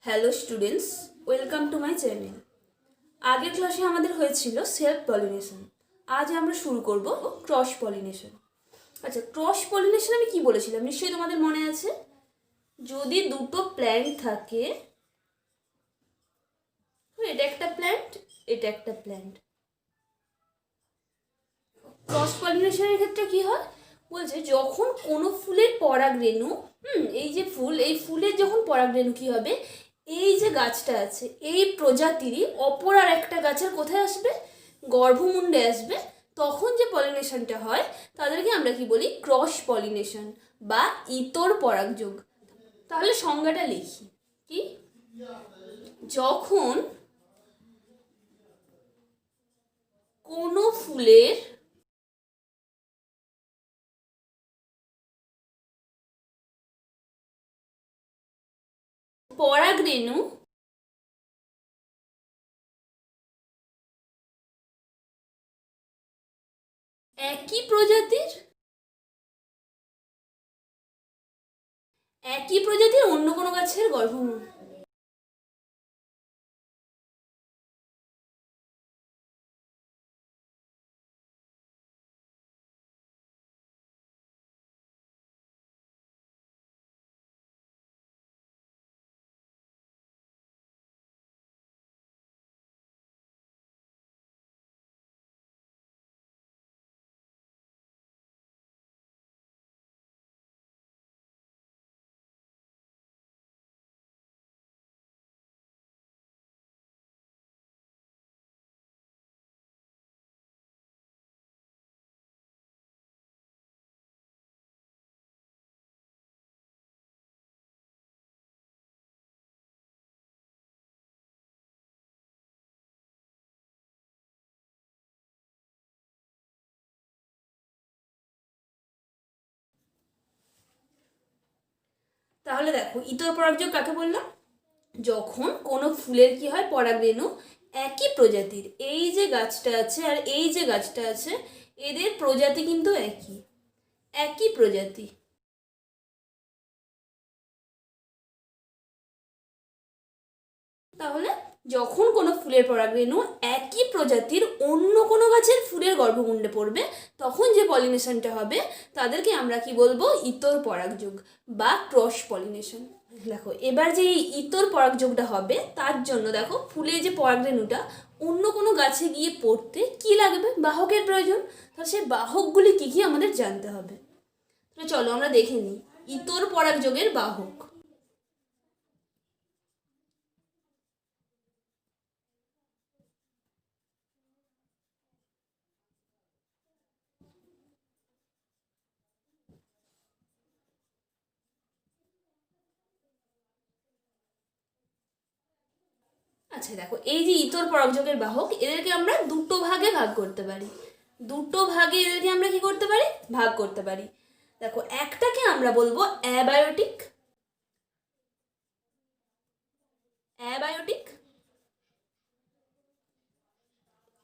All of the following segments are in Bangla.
Hello students, welcome to my channel. আগের ক্লাসে আমাদের হয়েছিল সেলফ পলিনেশন। আজ আমরা শুরু করব ক্রস পলিনেশন। আচ্ছা, ক্রস পলিনেশন আমি কি বলেছিলাম নিশ্চয়ই তোমাদের মনে আছে। যদি দুটো প্ল্যান্ট থাকে, এটা একটা প্ল্যান্ট, এটা একটা প্ল্যান্ট, ক্রস পলিনেশনের ক্ষেত্রে কি হয় বলছে, যখন কোনো ফুলের পরাগরেণু এই যে ফুল, এই ফুলের যখন পরাগরেণু কি হবে, এই যে গাছটা আছে এই প্রজাতিরই অপর আর একটা গাছের কোথায় আসবে, গর্ভমুণ্ডে আসবে, তখন যে পলিনেশনটা হয় তাদেরকে আমরা কি বলি, ক্রস পলিনেশন বা ইতর পরাগযোগ। তাহলে সংজ্ঞাটা লিখি কি, যখন কোনো ফুলের পরাগরেণু একই প্রজাতির অন্য কোনো গাছের গর্ভমুণ্ড, তাহলে দেখো ইতর পরাগযোগ কাকে বললাম, যখন কোনো ফুলের কি হয়, পরাগরেণু একই প্রজাতির, এই যে গাছটা আছে আর এই যে গাছটা আছে এদের প্রজাতি কিন্তু একই প্রজাতি, তাহলে যখন কোনো ফুলের পরাগরেণু একই প্রজাতির অন্য কোনো গাছের ফুলের গর্ভমুণ্ডে পড়বে, তখন যে পলিনেশনটা হবে তাদেরকে আমরা কি বলবো, ইতর পরাগযোগ বা ক্রস পলিনেশন। দেখো এবার যে ইতর পরাগযোগটা হবে তার জন্য দেখো ফুলের যে পরাগরেণুটা অন্য কোনো গাছে গিয়ে পড়তে কি লাগবে, বাহকের প্রয়োজন। তাহলে সেই বাহকগুলি কি কি আমাদের জানতে হবে। তাহলে চলো আমরা দেখে নিই ইতর পরাগযোগের বাহক। আচ্ছা দেখো, এই যে ইতর পরাগযোগের বাহক এদেরকে আমরা দুটো ভাগে ভাগ করতে পারি, দুটো ভাগে এদেরকে আমরা কি করতে পারি, ভাগ করতে পারি। দেখো একটাকে আমরা বলবো অ্যাবায়োটিক, অ্যাবায়োটিক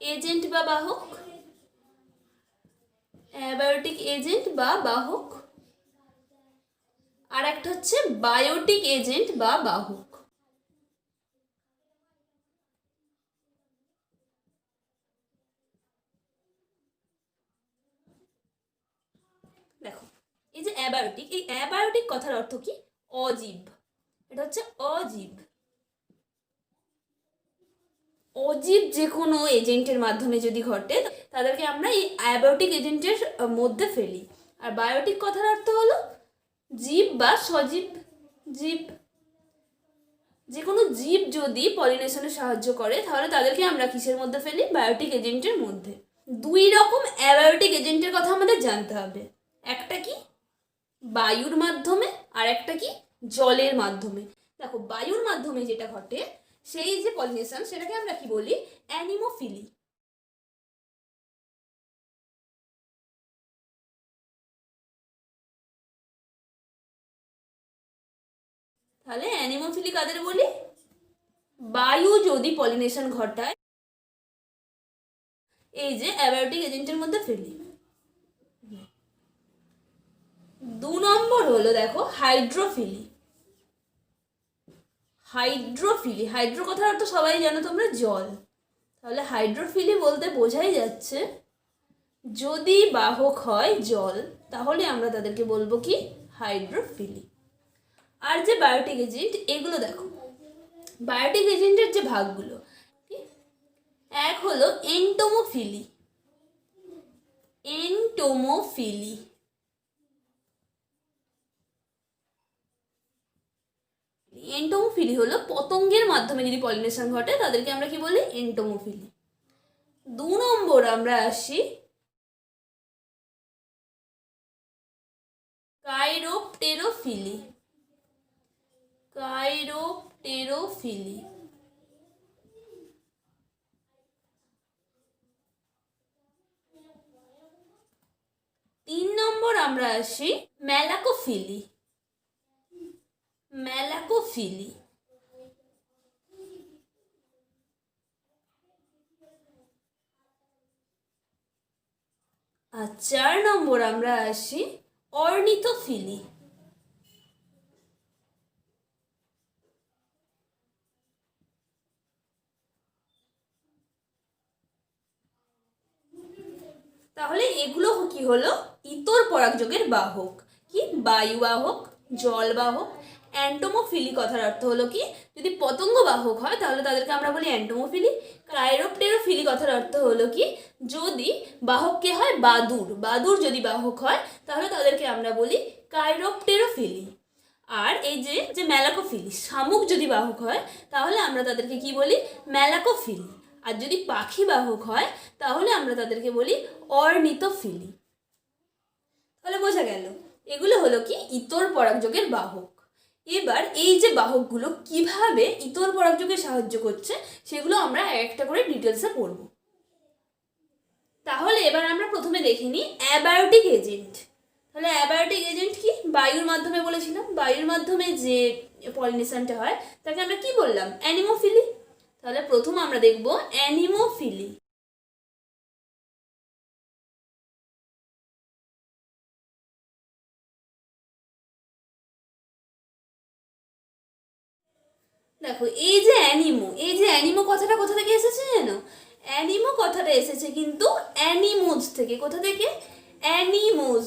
এজেন্ট বা বাহক, অ্যাবায়োটিক এজেন্ট বা বাহক, আর একটা হচ্ছে বায়োটিক এজেন্ট বা বাহক। দেখো এই যে অ্যাবায়োটিক, এই অ্যাবায়োটিক কথার অর্থ কি, অজীব, এটা হচ্ছে অজীব। অজীব যে কোনো এজেন্টের মাধ্যমে যদি ঘটে তাদেরকে আমরা এই অ্যাবায়োটিক এজেন্টের মধ্যে ফেলি। আর বায়োটিক কথার অর্থ হলো জীব বা সজীব জীব। যে কোনো জীব যদি পলিনেশনে সাহায্য করে তাহলে তাদেরকে আমরা কিসের মধ্যে ফেলি, বায়োটিক এজেন্টের মধ্যে। দুই রকম অ্যাবায়োটিক এজেন্টের কথা আমাদের জানতে হবে, একটা কি বায়ুর মাধ্যমে আর একটা কি জলের মাধ্যমে। দেখো বায়ুর মাধ্যমে যেটা ঘটে সেই যে পলিনেশন সেটাকে আমরা কি বলি, অ্যানিমোফিলি। তাহলে অ্যানিমোফিলি কাদের বলি, বায়ু যদি পলিনেশন ঘটায় এই যে অ্যাবায়োটিক এজেন্টের মধ্যে ফেলি। 2 নম্বর হলো দেখো হাইড্রোফিলি। হাইড্রোফিলি, হাইড্রো কথার অর্থ সবাই জানো তোমরা, জল। তাহলে হাইড্রোফিলি বলতে বোঝাই যাচ্ছে যদি বাহক হয় জল, তাহলে আমরা তাদেরকে বলবো কি হাইড্রোফিলি। আর যে বায়োটিক এজেন্ট, এগুলো দেখো, বায়োটিক এজেন্টের যে ভাগগুলো, এক হলো এন্টোমোফিলি। এন্টোমোফিলি এন্টোমোফিলি হলো পতঙ্গের মাধ্যমে যদি পলিনেশন ঘটে তাদেরকে আমরা কি বলি এন্টোমোফিলি। 2 নম্বর আমরা আসি কাইরোপটেরোফিলি। কাইরোপটেরোফিলি 3 নম্বর আমরা আসি ম্যালাকোফিলি। ম্যালাকোফিলি আর 4 নম্বর আমরা আসি অর্নিথোফিলি। তাহলে এগুলো কি হলো ইতর পরাগযোগের বাহক। কি বায়ু বাহক, জল বাহক। অ্যান্টোমোফিলি কথার অর্থ হলো কি যদি পতঙ্গ বাহক হয় তাহলে তাদেরকে আমরা বলি অ্যান্টোমোফিলি। কাইরোপটেরোফিলি কথার অর্থ হলো কি যদি বাহককে হয় বাদুড়, বাদুড় যদি বাহক হয় তাহলে তাদেরকে আমরা বলি কাইরোপটেরোফিলি। আর এই যে ম্যালাকোফিলি, শামুক যদি বাহক হয় তাহলে আমরা তাদেরকে কি বলি ম্যালাকোফিলি। আর যদি পাখি বাহক হয় তাহলে আমরা তাদেরকে বলি অর্নিথোফিলি। তাহলে বোঝা গেল এগুলো হলো কি ইতর পরাগযোগের বাহক। এবার এই যে বাহকগুলো কিভাবে ইতর পরাগযোগে সাহায্য করছে সেগুলো আমরা একটা করে ডিটেলসে পড়ব। তাহলে এবার আমরা প্রথমে দেখে নিই অ্যাবায়োটিক এজেন্ট। তাহলে অ্যাবায়োটিক এজেন্ট কি, বায়ুর মাধ্যমে বলেছিলাম, বায়ুর মাধ্যমে যে পলিনেশনটা হয় তাকে আমরা কি বললাম অ্যানিমোফিলি। তাহলে প্রথম আমরা দেখব অ্যানিমোফিলি। দেখো এই যে অ্যানিমো, এই যে অ্যানিমো কথাটা কোথা থেকে এসেছে জানো? অ্যানিমো কথাটা এসেছে কিন্তু অ্যানিমোজ থেকে। কোথা থেকে? অ্যানিমোজ।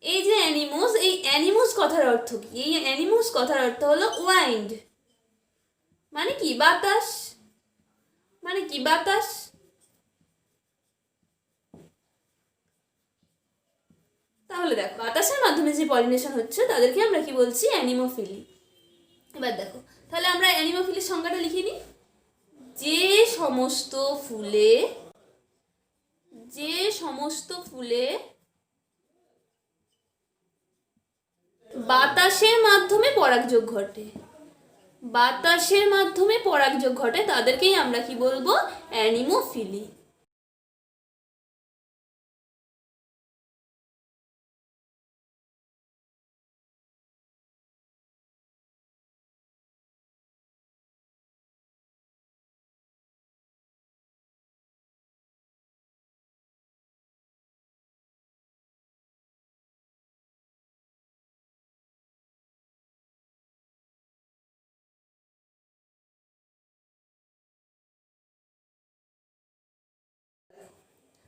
এই যে অ্যানিমোজ, এই অ্যানিমোজ কথার অর্থ কি? এই অ্যানিমোজ কথার অর্থ হলো ওয়াইন্ড, মানে কি বাতাস, মানে কি বাতাস। তাহলে দেখো বাতাসের মাধ্যমে যে পলিনেশন হচ্ছে তাদেরকে আমরা কি বলছি অ্যানিমোফিলি। এবার দেখো তাহলে আমরা অ্যানিমোফিলির সংজ্ঞাটা লিখে নিই। যে সমস্ত ফুলে, যে সমস্ত ফুলে বাতাসের মাধ্যমে পরাগযোগ ঘটে, বাতাসের মাধ্যমে পরাগযোগ ঘটে তাদেরকেই আমরা কি বলবো অ্যানিমোফিলি।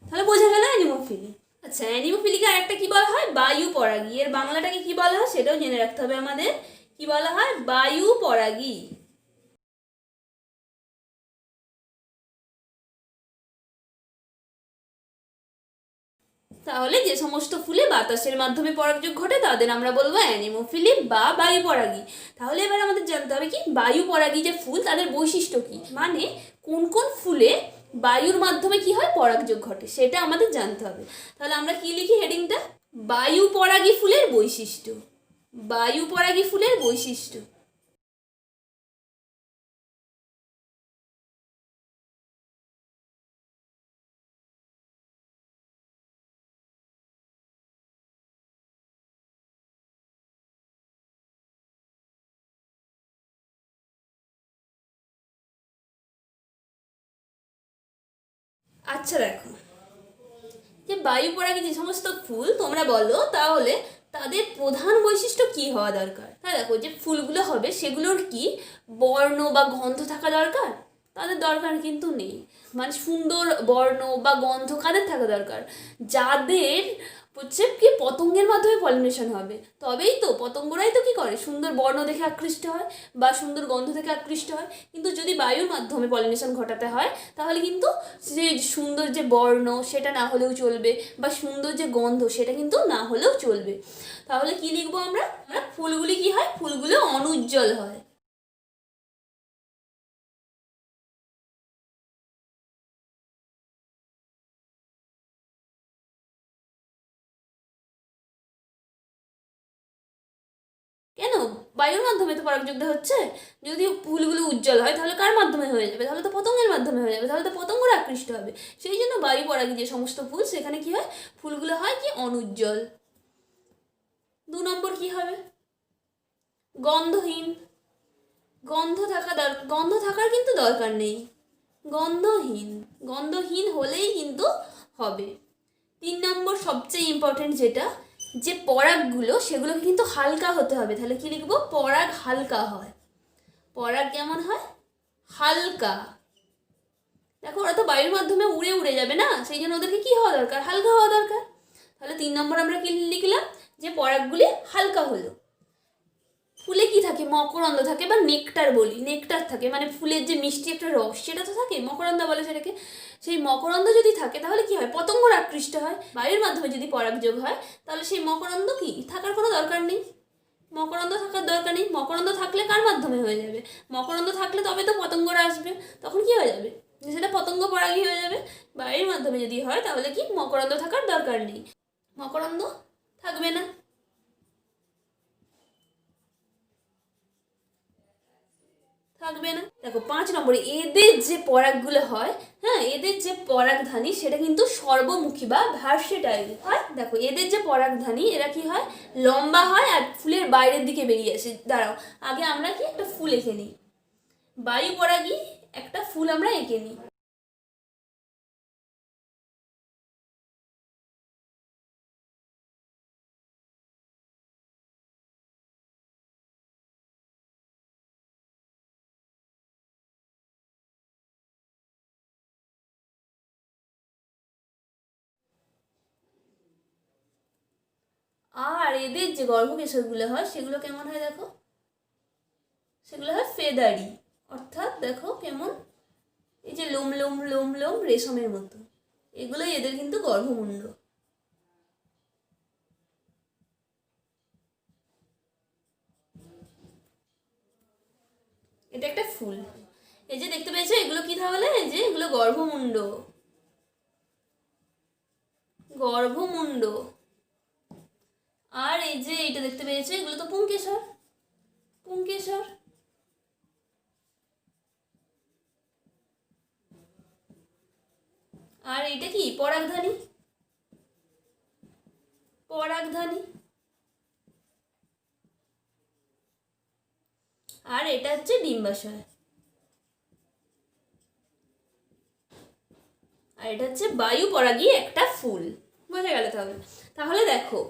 তাহলে বোঝা গেল অ্যানিমোফিলি। আচ্ছা অ্যানিমোফিলিকে আরেকটা কি বলা হয় বায়ু পরাগী। এর বাংলাটাকে কি বলা হয় সেটাও জেনে রাখতে হবে আমাদের। কি বলা হয় বায়ু পরাগী। তাহলে যে সমস্ত ফুলে বাতাসের মাধ্যমে পরাগযোগ ঘটে তাদের আমরা বলবো অ্যানিমোফিলি বা বায়ু পরাগী। তাহলে এবার আমাদের জানতে হবে কি বায়ু পরাগী যে ফুল তাদের বৈশিষ্ট্য কি, মানে কোন কোন ফুলে বায়ুর মাধ্যমে কি হয় পরাগযোগ ঘটে সেটা আমাদের জানতে হবে। তাহলে আমরা কি লিখি হেডিংটা, বায়ু পরাগী ফুলের বৈশিষ্ট্য। বায়ু পরাগী ফুলের বৈশিষ্ট্য। আচ্ছা দেখো যে বায়ু পরাগী যে সমস্ত ফুল তোমরা বলো, তাহলে তাদের প্রধান বৈশিষ্ট্য কি হওয়া দরকার? তা দেখো, যে ফুলগুলো হবে সেগুলোর কি বর্ণ বা গন্ধ থাকা দরকার? তাদের দরকার কিন্তু নেই। মানে সুন্দর বর্ণ বা গন্ধ কাদের থাকা দরকার? যাদের হচ্ছে কি পতঙ্গের মাধ্যমে পলিনেশন হবে, তবেই তো পতঙ্গরাই তো কি করে সুন্দর বর্ণ দেখে আকৃষ্ট হয় বা সুন্দর গন্ধ থেকে আকৃষ্ট হয়। কিন্তু যদি বায়ুর মাধ্যমে পলিনেশন ঘটাতে হয় তাহলে কিন্তু যে সুন্দর যে বর্ণ সেটা না হলেও চলবে বা সুন্দর যে গন্ধ সেটা কিন্তু না হলেও চলবে। তাহলে কি লিখবো আমরা? ফুলগুলি কি হয়? ফুলগুলো অনুজ্জ্বল হয়। কেন? বায়ুর মাধ্যমে তো পরাগযোগটা হচ্ছে। যদি ফুলগুলো উজ্জ্বল হয় তাহলে কার মাধ্যমে হয়ে যাবে? তাহলে তো পতঙ্গের মাধ্যমে হয়ে যাবে, তাহলে তো পতঙ্গরা আকৃষ্ট হবে। সেই জন্য বায়ু পরাগী যে সমস্ত ফুল সেখানে কি হয়? ফুলগুলো হয় কি অনুজ্জ্বল। 2 নম্বর কি হবে? গন্ধহীন। গন্ধ থাকার কিন্তু দরকার নেই। গন্ধহীন। গন্ধহীন হলেই কিন্তু হবে। 3 নম্বর সবচেয়ে ইম্পর্টেন্ট যেটা, যে পরাগগুলো সেগুলোকে কিন্তু হালকা হতে হবে। তাহলে কি লিখবো? পরাগ হালকা হয়। পরাগ কেমন হয়? হালকা। দেখো, ওরা তো বায়ুর মাধ্যমে উড়ে উড়ে যাবে না, সেই জন্য ওদেরকে কি হওয়া দরকার? হালকা হওয়া দরকার। তাহলে 3 নম্বর আমরা কি লিখলাম? যে পরাগগুলি হালকা হলো। ফুলে কি থাকে? মকরন্দ থাকে বা নেকটার বলি, নেকটার থাকে, মানে ফুলের যে মিষ্টি একটা রস সেটা তো থাকে, মকরন্দ বলে সেটাকে। সেই মকরন্দ যদি থাকে তাহলে কি হয়? পতঙ্গরা আকৃষ্ট হয়। বায়ুর মাধ্যমে যদি পরাগযোগ হয় তাহলে সেই মকরন্দ কি থাকার কোনো দরকার নেই। মকরন্দ থাকার দরকার নেই। মকরন্দ থাকলে কার মাধ্যমে হয়ে যাবে? মকরন্দ থাকলে তবে তো পতঙ্গরা আসবে, তখন কি হয়ে যাবে? সেটা পতঙ্গ পরাগী হয়ে যাবে। বায়ুর মাধ্যমে যদি হয় তাহলে কি মকরন্দ থাকার দরকার নেই, মকরন্দ থাকবে না। থাকবে না। দেখো 5 নম্বরে এদের যে পরাগগুলো হয়, হ্যাঁ, এদের যে পরাগধানী সেটা কিন্তু সর্বমুখী বা ভার্সেটাইল হয়। দেখো, এদের যে পরাগধানী এরা কি হয়? লম্বা হয় আর ফুলের বাইরের দিকে বেরিয়ে আসে। দাঁড়াও, আগে আমরা কি একটা ফুল এঁকে নিই। বায়ু পরাগী একটা ফুল আমরা এঁকে নিই। আর এদের যে গর্ভকেশরগুলো হয় সেগুলো কেমন হয় দেখো? সেগুলো হয় ফেদারি, অর্থাৎ দেখো কেমন, এই যে লোম লোম লোম লোম রেশমের মতো। এগুলোই এদের কিন্তু গর্ভমুণ্ড। এটা একটা ফুল। এই যে দেখতে পেয়েছো, এগুলো কি তাহলে? এই যে এগুলো গর্ভমুণ্ড। গর্ভমুণ্ড। আর এই যে এইটা দেখতে পেয়েছো, এগুলো তো পুংকেশর। পুংকেশর। আর এইটা কি? পরাগধানী। পরাগধানী। আর এটা হচ্ছে ডিম্বাশয়। আর এটা হচ্ছে বায়ু পরাগী একটা ফুল। বোঝা গেল তাহলে? তাহলে দেখো,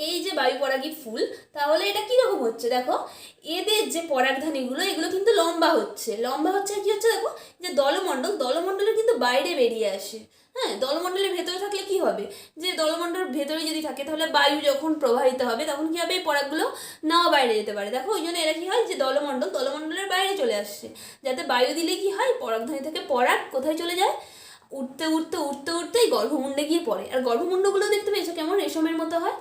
এই যে বায়ু পরাগী ফুল, তাহলে এটা কিরকম হচ্ছে দেখো? এদের যে পরাগধানীগুলো এগুলো কিন্তু লম্বা হচ্ছে। লম্বা হচ্ছে আর কি হচ্ছে দেখো, যে দলমণ্ডলের কিন্তু বাইরে বেরিয়ে আসে। হ্যাঁ, দলমণ্ডলের ভেতরে থাকলে কি হবে? যে দলমণ্ডলের ভেতরে যদি থাকে তাহলে বায়ু যখন প্রবাহিত হবে তখন কি হবে? এই পরাগগুলো নাও বাইরে যেতে পারে। দেখো, ওই জন্য এরা কি হয়? যে দলমণ্ডলের বাইরে চলে আসছে, যাতে বায়ু দিলে কি হয়? পরাগধানী থেকে পরাগ কোথায় চলে যায়? উঠতে উঠতে উঠতে উঠতে এই গর্ভমুণ্ডে গিয়ে পড়ে। আর গর্ভমুণ্ডগুলো দেখতে পেয়েছো কেমন রেশমের মতো হয়?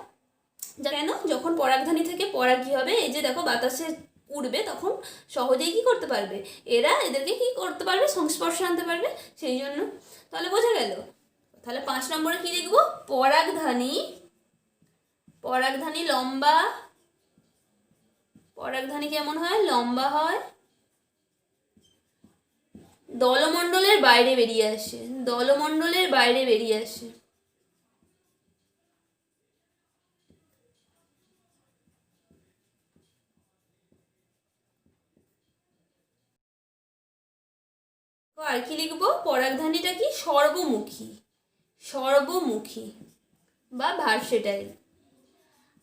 কেন? যখন পরাগধানী থেকে পরাগ কি হবে? এই যে দেখো বাতাসে উড়বে, তখন সহজেই কি করতে পারবে? এরা এদেরকে কি করতে পারবে? সংস্পর্শে আনতে পারবে, সেই জন্য। তাহলে বোঝা গেল? তাহলে 5 নম্বরে কি লিখবো? পরাগধানী। পরাগধানী লম্বা। পরাগধানী কেমন হয়? লম্বা হয়। দলমণ্ডলের বাইরে বেরিয়ে আসে। দলমণ্ডলের বাইরে বেরিয়ে আসে। আর কি লিখবো? পরাগধানীটা কি? সর্বমুখী। সর্বমুখী বা ভার্সেটাইল।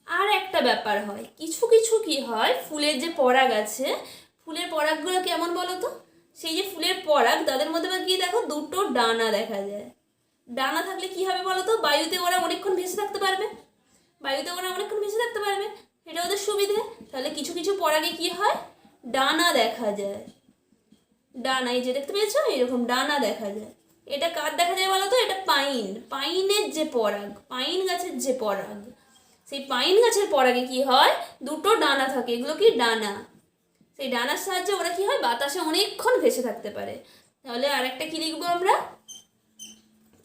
আর একটা ব্যাপার হয়, কিছু কিছু কি হয়, ফুলের যে পরাগ আছে, ফুলের পরাগগুলো কেমন বলো তো? সেই যে ফুলের পরাগ, তাদের মধ্যে বা কি দেখো, দুটো ডানা দেখা যায়। ডানা থাকলে কি হবে বলো তো? বায়ুতে ওরা অনেকক্ষণ ভেসে থাকতে পারবে, বায়ুতে ওরা অনেকক্ষণ ভেসে থাকতে পারবে, এটা ওদের সুবিধে। তাহলে কিছু কিছু পরাগে কি হয়, ডানা দেখা যায়। ডানা, এই যে দেখতে পেয়েছো, এরকম ডানা দেখা যায়। এটা কার দেখা যায় বলো তো? এটা পাইনের যে পরাগ, পাইন গাছের যে পরাগ, সেই পাইন গাছের পরাগে কি হয়, দুটো ডানা থাকে, এগুলো কি ডানা। সেই ডানার সাহায্যে ওরা কি হয়, বাতাসে অনেকক্ষণ ভেসে থাকতে পারে। তাহলে আরেকটা কি লিখবো আমরা,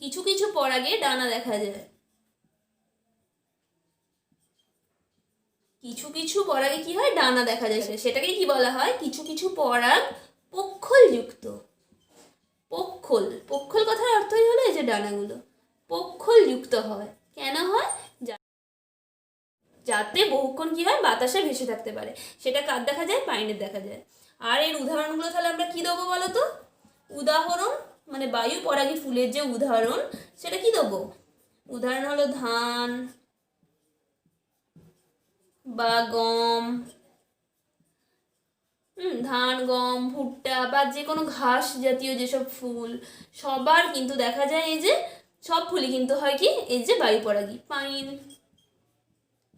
কিছু কিছু পরাগে ডানা দেখা যায়। কিছু কিছু পরাগে কি হয়, ডানা দেখা যায়, সেটাকে কি বলা হয়, কিছু কিছু পরাগ পক্ষলযুক্ত। পক্ষল, পক্ষল কথার অর্থই হলো এই যে ডানাগুলো পক্ষলযুক্ত হয়। কেন হয়? যাতে বহুক্ষণ কি হয়, বাতাসে ভেসে থাকতে পারে। সেটা কার দেখা যায়? পাইনের দেখা যায়। আর এর উদাহরণগুলো তাহলে আমরা কি দেবো বলো তো? উদাহরণ মানে বায়ু পরাগী ফুলের যে উদাহরণ, সেটা কি দেবো? উদাহরণ হলো ধান বা গম, ধান, গম, ভুট্টা বা যে কোনো ঘাস জাতীয় যেসব ফুল, সবার কিন্তু দেখা যায় এই যে সব ফুলই কিন্তু হয় কি, এই যে বায়ু পরাগী। পাইন,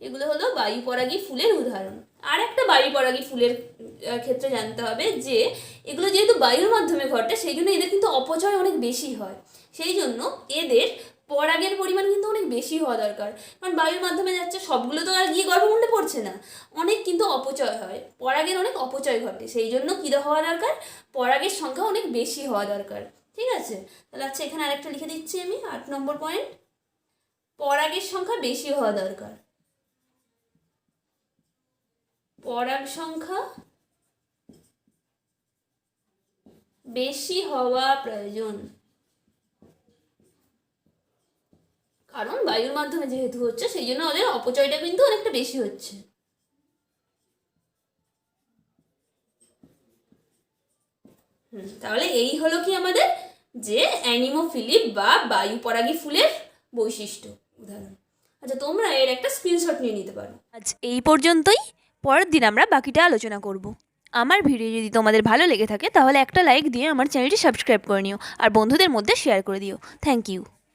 এগুলো হলো বায়ু পরাগী ফুলের উদাহরণ। আর একটা বায়ু পরাগী ফুলের ক্ষেত্রে জানতে হবে যে এগুলো যেহেতু বায়ুর মাধ্যমে ঘটে, সেই জন্য এদের কিন্তু অপচয় অনেক বেশি হয়। সেই জন্য এদের পরাগের পরিমাণ কিন্তু অনেক বেশি হওয়া দরকার। কারণ বায়ুর মাধ্যমে যাচ্ছে, সবগুলো তো আর গিয়ে গর্ভমুণ্ডে পড়ছে না, অনেক কিন্তু অপচয় হয়, পরাগের অনেক অপচয় ঘটে। সেই জন্য কী হওয়া দরকার, পরাগের সংখ্যা অনেক বেশি হওয়া দরকার। ঠিক আছে? তাহলে আচ্ছা, এখানে আরেকটা লিখে দিচ্ছি আমি, 8 নম্বর পয়েন্ট, পরাগের সংখ্যা বেশি হওয়া দরকার। পরাগ সংখ্যা বেশি হওয়া প্রয়োজন, কারণ বায়ুর মাধ্যমে যেহেতু হচ্ছে, সেই জন্য ওদের অপচয়টা কিন্তু অনেকটা বেশি হচ্ছে। তাহলে এই হলো কি আমাদের যে অ্যানিমোফিলিক বা বায়ু পরাগী ফুলের বৈশিষ্ট্য উদাহরণ। আচ্ছা, তোমরা এর একটা স্ক্রিনশট নিয়ে নিতে পারো। আজ এই পর্যন্তই। পরের দিন আমরা বাকিটা আলোচনা করব। আমার ভিডিও যদি তোমাদের ভালো লেগে থাকে তাহলে একটা লাইক দিয়ে আমার চ্যানেলটি সাবস্ক্রাইব করে নিও আর বন্ধুদের মধ্যে শেয়ার করে দিও। Thank you.